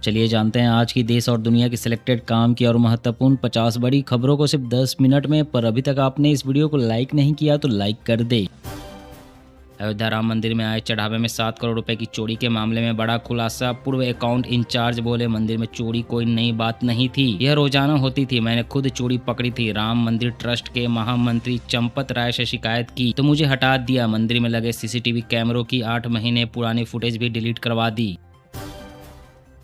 चलिए जानते हैं आज की देश और दुनिया की सिलेक्टेड काम की और महत्वपूर्ण 50 बड़ी खबरों को सिर्फ 10 मिनट में। पर अभी तक आपने इस वीडियो को लाइक नहीं किया तो लाइक कर दे। अयोध्या राम मंदिर में आए चढ़ावे में 7 करोड़ रुपए की चोरी के मामले में बड़ा खुलासा। पूर्व अकाउंट इंचार्ज बोले, मंदिर में चोरी कोई नई बात नहीं थी, यह रोजाना होती थी, मैंने खुद चोरी पकड़ी थी। राम मंदिर ट्रस्ट के महामंत्री चंपत राय से शिकायत की तो मुझे हटा दिया। मंदिर में लगे सीसीटीवी कैमरों की 8 महीने पुरानी फुटेज भी डिलीट करवा दी।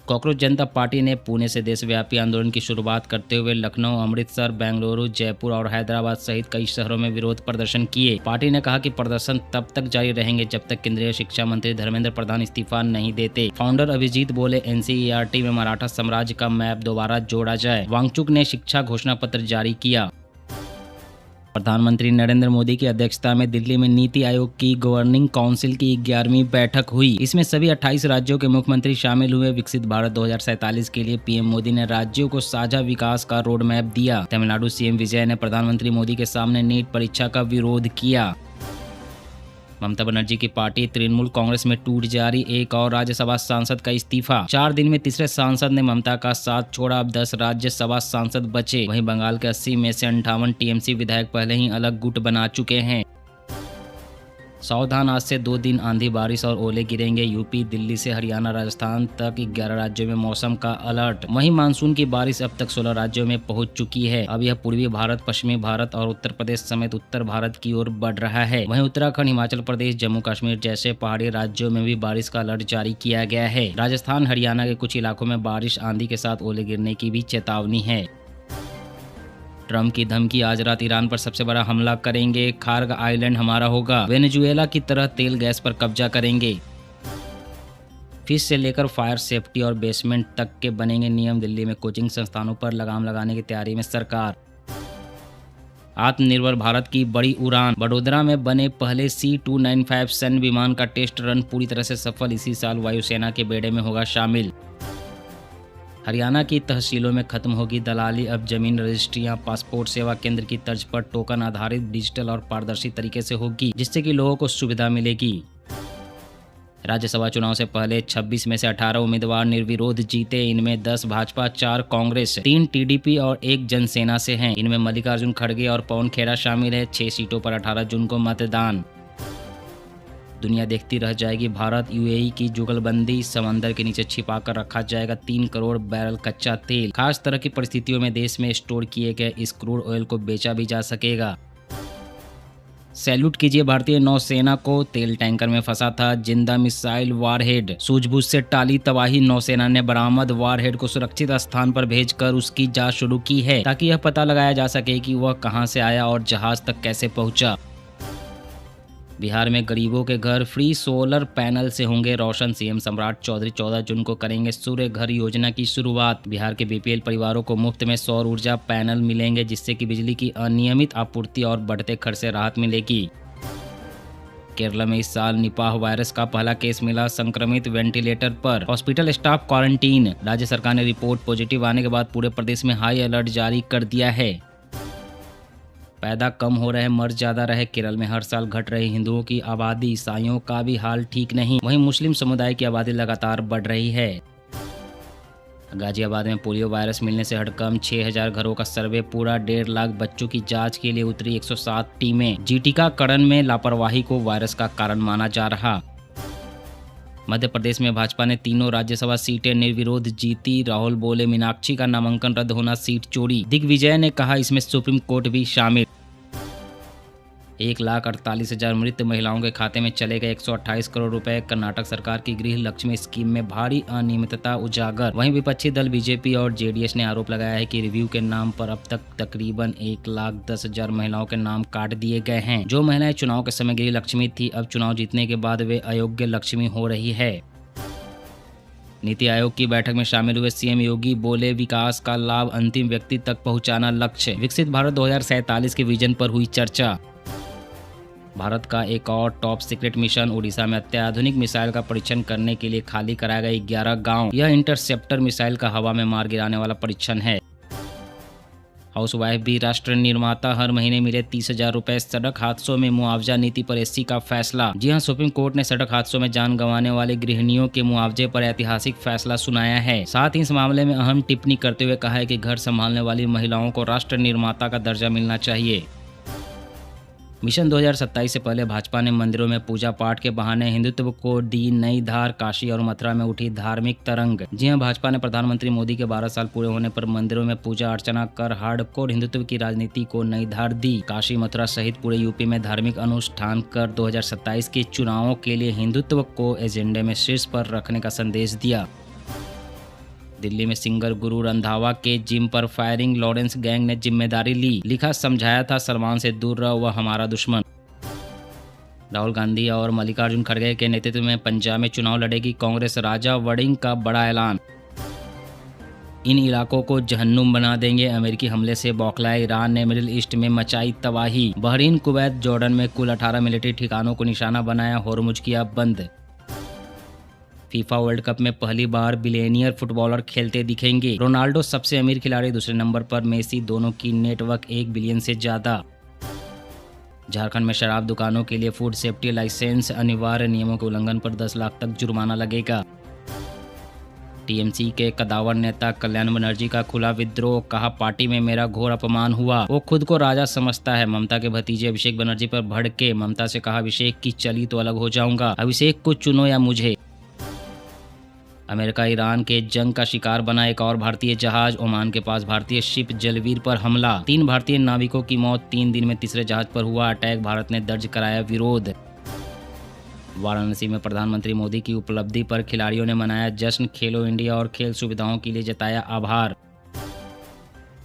कॉकरोच जनता पार्टी ने पुणे से देशव्यापी आंदोलन की शुरुआत करते हुए लखनऊ, अमृतसर, बेंगलुरु, जयपुर और हैदराबाद सहित कई शहरों में विरोध प्रदर्शन किए। पार्टी ने कहा कि प्रदर्शन तब तक जारी रहेंगे जब तक केंद्रीय शिक्षा मंत्री धर्मेंद्र प्रधान इस्तीफा नहीं देते। फाउंडर अभिजीत बोले, एनसीईआरटी में मराठा साम्राज्य का मैप दोबारा जोड़ा जाए। वांगचुक ने शिक्षा घोषणा पत्र जारी किया। प्रधानमंत्री नरेंद्र मोदी की अध्यक्षता में दिल्ली में नीति आयोग की गवर्निंग काउंसिल की 11वीं बैठक हुई। इसमें सभी 28 राज्यों के मुख्यमंत्री शामिल हुए। विकसित भारत 2047 के लिए पीएम मोदी ने राज्यों को साझा विकास का रोड मैप दिया। तमिलनाडु सीएम विजय ने प्रधानमंत्री मोदी के सामने नीट परीक्षा का विरोध किया। ममता बनर्जी की पार्टी तृणमूल कांग्रेस में टूट जारी, एक और राज्यसभा सांसद का इस्तीफा। 4 दिन में तीसरे सांसद ने ममता का साथ छोड़ा, अब 10 राज्यसभा सांसद बचे। वहीं बंगाल के 80 में से 58 टीएमसी विधायक पहले ही अलग गुट बना चुके हैं। सावधान, आज से 2 दिन आंधी बारिश और ओले गिरेंगे। यूपी, दिल्ली से हरियाणा, राजस्थान तक 11 राज्यों में मौसम का अलर्ट। वहीं मानसून की बारिश अब तक 16 राज्यों में पहुंच चुकी है। अब यह पूर्वी भारत, पश्चिमी भारत और उत्तर प्रदेश समेत उत्तर भारत की ओर बढ़ रहा है। वहीं उत्तराखंड, हिमाचल प्रदेश, जम्मू कश्मीर जैसे पहाड़ी राज्यों में भी बारिश का अलर्ट जारी किया गया है। राजस्थान, हरियाणा के कुछ इलाकों में बारिश, आंधी के साथ ओले गिरने की भी चेतावनी है। ट्रंप की धमकी, आज रात ईरान पर सबसे बड़ा हमला करेंगे, खार्ग आइलैंड हमारा होगा, वेनेजुएला की तरह तेल गैस पर कब्जा करेंगे। फिश से लेकर फायर सेफ्टी और बेसमेंट तक के बनेंगे नियम। दिल्ली में कोचिंग संस्थानों पर लगाम लगाने की तैयारी में सरकार। आत्मनिर्भर भारत की बड़ी उड़ान, वडोदरा में बने पहले C295 सैन्य विमान का टेस्ट रन पूरी तरह से सफल। इसी साल वायुसेना के बेड़े में होगा शामिल। हरियाणा की तहसीलों में खत्म होगी दलाली, अब जमीन रजिस्ट्रियां पासपोर्ट सेवा केंद्र की तर्ज पर टोकन आधारित, डिजिटल और पारदर्शी तरीके से होगी, जिससे कि लोगों को सुविधा मिलेगी। राज्यसभा चुनाव से पहले 26 में से 18 उम्मीदवार निर्विरोध जीते। इनमें 10 भाजपा, 4 कांग्रेस, 3 टीडीपी और 1 जनसेना से हैं। इनमें मल्लिकार्जुन खड़गे और पवन खेड़ा शामिल है। 6 सीटों पर 18 जून को मतदान। दुनिया देखती रह जाएगी भारत यूएई की जुगलबंदी, समंदर के नीचे छिपा कर रखा जाएगा 3 करोड़ बैरल कच्चा तेल। खास तरह की परिस्थितियों में देश में स्टोर किए गए इस क्रूड ऑयल को बेचा भी जा सकेगा। सैल्यूट कीजिए भारतीय नौसेना को, तेल टैंकर में फंसा था जिंदा मिसाइल वारहेड, सूझबूझ से टाली तबाही। नौसेना ने बरामद वारहेड को सुरक्षित स्थान पर भेजकर उसकी जांच शुरू की है, ताकि यह पता लगाया जा सके कि वह कहां से आया और जहाज तक कैसे पहुंचा। बिहार में गरीबों के घर फ्री सोलर पैनल से होंगे रोशन, सीएम सम्राट चौधरी 14 जून को करेंगे सूर्य घर योजना की शुरुआत। बिहार के बीपीएल परिवारों को मुफ्त में सौर ऊर्जा पैनल मिलेंगे, जिससे कि बिजली की अनियमित आपूर्ति और बढ़ते खर्च से राहत मिलेगी। केरला में इस साल निपाह वायरस का पहला केस मिला, संक्रमित वेंटिलेटर पर, हॉस्पिटल स्टाफ क्वारंटीन। राज्य सरकार ने रिपोर्ट पॉजिटिव आने के बाद पूरे प्रदेश में हाई अलर्ट जारी कर दिया है। पैदा कम हो रहे, मर ज्यादा रहे। केरल में हर साल घट रही हिंदुओं की आबादी, ईसाइयों का भी हाल ठीक नहीं। वहीं मुस्लिम समुदाय की आबादी लगातार बढ़ रही है। गाजियाबाद में पोलियो वायरस मिलने से हड़कंप, 6000 घरों का सर्वे पूरा, 1.5 लाख बच्चों की जांच के लिए उतरी 107 टीमें। टीकाकरण में लापरवाही को वायरस का कारण माना जा रहा। मध्य प्रदेश में भाजपा ने तीनों राज्यसभा सीटें निर्विरोध जीती। राहुल बोले, मीनाक्षी का नामांकन रद्द होना सीट चोरी। दिग्विजय ने कहा, इसमें सुप्रीम कोर्ट भी शामिल। 1,48,000 मृत महिलाओं के खाते में चले गए 128 करोड़ रुपए। कर्नाटक सरकार की गृह लक्ष्मी स्कीम में भारी अनियमितता उजागर। वहीं विपक्षी दल बीजेपी और जेडीएस ने आरोप लगाया है कि रिव्यू के नाम पर अब तक तकरीबन 1,10,000 महिलाओं के नाम काट दिए गए हैं। जो महिलाएं चुनाव के समय गृह लक्ष्मी थी, अब चुनाव जीतने के बाद वे अयोग्य लक्ष्मी हो रही है। नीति आयोग की बैठक में शामिल हुए सीएम योगी बोले, विकास का लाभ अंतिम व्यक्ति तक पहुंचाना लक्ष्य। विकसित भारत 2047 के विजन पर हुई चर्चा। भारत का एक और टॉप सीक्रेट मिशन, उड़ीसा में अत्याधुनिक मिसाइल का परीक्षण करने के लिए खाली कराए गए 11 गांव। यह इंटरसेप्टर मिसाइल का हवा में मार गिराने वाला परीक्षण है। हाउसवाइफ भी राष्ट्र निर्माता, हर महीने मिले 30,000 रुपए। सड़क हादसों में मुआवजा नीति पर एससी का फैसला। जी हां, सुप्रीम कोर्ट ने सड़क हादसों में जान गंवाने वाले गृहिणियों के मुआवजे पर ऐतिहासिक फैसला सुनाया है। साथ ही इस मामले में अहम टिप्पणी करते हुए कहा है कि घर संभालने वाली महिलाओं को राष्ट्र निर्माता का दर्जा मिलना चाहिए। मिशन 2027 से पहले भाजपा ने मंदिरों में पूजा पाठ के बहाने हिंदुत्व को दी नई धार। काशी और मथुरा में उठी धार्मिक तरंग। जी हां, भाजपा ने प्रधानमंत्री मोदी के 12 साल पूरे होने पर मंदिरों में पूजा अर्चना कर हार्डकोर हिंदुत्व की राजनीति को नई धार दी। काशी, मथुरा सहित पूरे यूपी में धार्मिक अनुष्ठान कर 2027 के चुनावों के लिए हिंदुत्व को एजेंडे में शीर्ष पर रखने का संदेश दिया। दिल्ली में सिंगर गुरु रंधावा के जिम पर फायरिंग, लॉरेंस गैंग ने जिम्मेदारी ली। लिखा, समझाया था सलमान से दूर रहो, वह हमारा दुश्मन। राहुल गांधी और मल्लिकार्जुन खड़गे के नेतृत्व में पंजाब में चुनाव लड़ेगी कांग्रेस। राजा वड़िंग का बड़ा ऐलान। इन इलाकों को जहन्नुम बना देंगे। अमेरिकी हमले से बौखलाए ईरान ने मिडिल ईस्ट में मचाई तबाही। बहरीन, कुवैत, जॉर्डन में कुल 18 मिलिट्री ठिकानों को निशाना बनाया। होर्मुज किया बंद। फीफा वर्ल्ड कप में पहली बार बिलियनियर फुटबॉलर खेलते दिखेंगे। रोनाल्डो सबसे अमीर खिलाड़ी, दूसरे नंबर पर मेसी, दोनों की नेटवर्थ 1 बिलियन से ज्यादा। झारखंड में शराब दुकानों के लिए फूड सेफ्टी लाइसेंस अनिवार्य, नियमों के उल्लंघन पर 10 लाख तक जुर्माना लगेगा। टीएमसी के कदावर नेता कल्याण बनर्जी का खुला विद्रोह। कहा, पार्टी में मेरा घोर अपमान हुआ, वो खुद को राजा समझता है। ममता के भतीजे अभिषेक बनर्जी पर भड़के। ममता से कहा, अभिषेक की चली तो अलग हो जाऊंगा, अभिषेक को चुनो या मुझे। अमेरिका ईरान के जंग का शिकार बना एक और भारतीय जहाज। ओमान के पास भारतीय शिप जलवीर पर हमला। 3 भारतीय नाविकों की मौत। 3 दिन में तीसरे जहाज पर हुआ अटैक। भारत ने दर्ज कराया विरोध। वाराणसी में प्रधानमंत्री मोदी की उपलब्धि पर खिलाड़ियों ने मनाया जश्न। खेलो इंडिया और खेल सुविधाओं के लिए जताया आभार।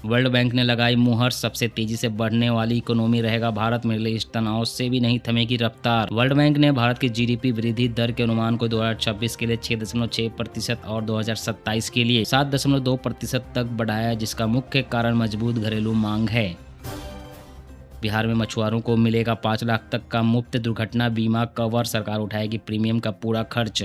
वर्ल्ड बैंक ने लगाई मुहर, सबसे तेजी से बढ़ने वाली इकोनॉमी रहेगा भारत। मिडिल ईस्ट तनाव से भी नहीं थमेगी रफ्तार। वर्ल्ड बैंक ने भारत की जीडीपी वृद्धि दर के अनुमान को 2026 के लिए 6.6% और 2027 के लिए 7.2% तक बढ़ाया, जिसका मुख्य कारण मजबूत घरेलू मांग है। बिहार में मछुआरों को मिलेगा 5 लाख तक का मुफ्त दुर्घटना बीमा कवर। सरकार उठाएगी प्रीमियम का पूरा खर्च।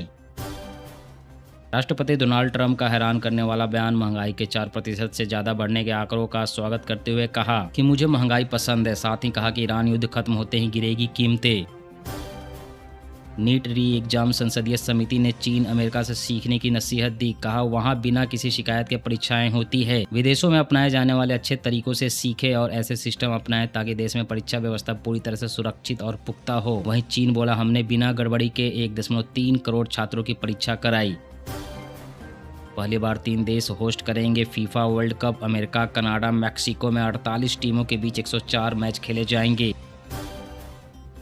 राष्ट्रपति डोनाल्ड ट्रंप का हैरान करने वाला बयान। महंगाई के 4% से ज्यादा बढ़ने के आंकड़ों का स्वागत करते हुए कहा कि मुझे महंगाई पसंद है। साथ ही कहा कि ईरान युद्ध खत्म होते ही गिरेगी कीमतें। नीट री एग्जाम संसदीय समिति ने चीन, अमेरिका से सीखने की नसीहत दी। कहा, वहां बिना किसी शिकायत के परीक्षाएं होती है। विदेशों में अपनाए जाने वाले अच्छे तरीकों से सीखे और ऐसे सिस्टम अपनाएं ताकि देश में परीक्षा व्यवस्था पूरी तरह से सुरक्षित और पुख्ता हो। वहीं चीन बोला, हमने बिना गड़बड़ी के 1.3 करोड़ छात्रों की परीक्षा कराई। पहली बार 3 देश होस्ट करेंगे FIFA world cup. America, Canada, Mexico में 48 टीमों के बीच 104 मैच खेले जाएंगे।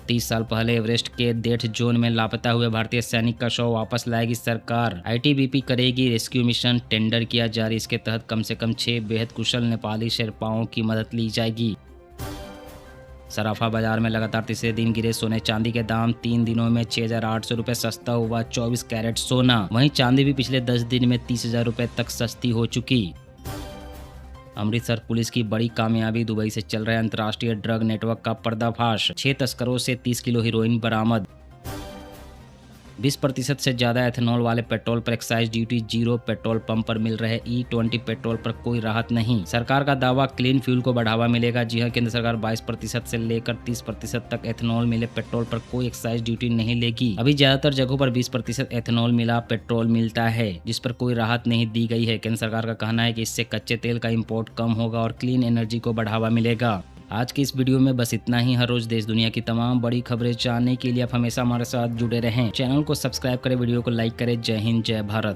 30 साल पहले एवरेस्ट के डेथ जोन में लापता हुए भारतीय सैनिक का शव वापस लाएगी सरकार। आईटीबीपी करेगी रेस्क्यू मिशन। टेंडर किया जारी। इसके तहत कम से कम 6 बेहद कुशल नेपाली शेरपाओं की मदद ली जाएगी। सराफा बाजार में लगातार तीसरे दिन गिरे सोने चांदी के दाम। 3 दिनों में 6,800 रुपये सस्ता हुआ 24 कैरेट सोना। वहीं चांदी भी पिछले 10 दिन में 30,000 रुपये तक सस्ती हो चुकी। अमृतसर पुलिस की बड़ी कामयाबी। दुबई से चल रहे अंतर्राष्ट्रीय ड्रग नेटवर्क का पर्दाफाश। 6 तस्करों से 30 किलो हीरोइन बरामद। 20% से ज्यादा एथेनॉल वाले पेट्रोल पर excise duty zero. Petrol pump पर मिल रहे E20 पेट्रोल पर कोई राहत नहीं। सरकार का दावा, क्लीन फ्यूल को बढ़ावा मिलेगा। जी हां, केंद्र सरकार 22% से लेकर 30% तक एथेनॉल मिले पेट्रोल पर कोई एक्साइज ड्यूटी नहीं लेगी। अभी ज्यादातर जगहों पर 20% एथेनॉल मिला पेट्रोल मिलता है, जिस पर कोई राहत नहीं दी गई है। केंद्र सरकार का कहना है कि इससे कच्चे तेल का इम्पोर्ट कम होगा और क्लीन एनर्जी को बढ़ावा मिलेगा। आज की इस वीडियो में बस इतना ही। हर रोज देश दुनिया की तमाम बड़ी खबरें जानने के लिए आप हमेशा हमारे साथ जुड़े रहें। चैनल को सब्सक्राइब करें, वीडियो को लाइक करें। जय हिंद, जय भारत।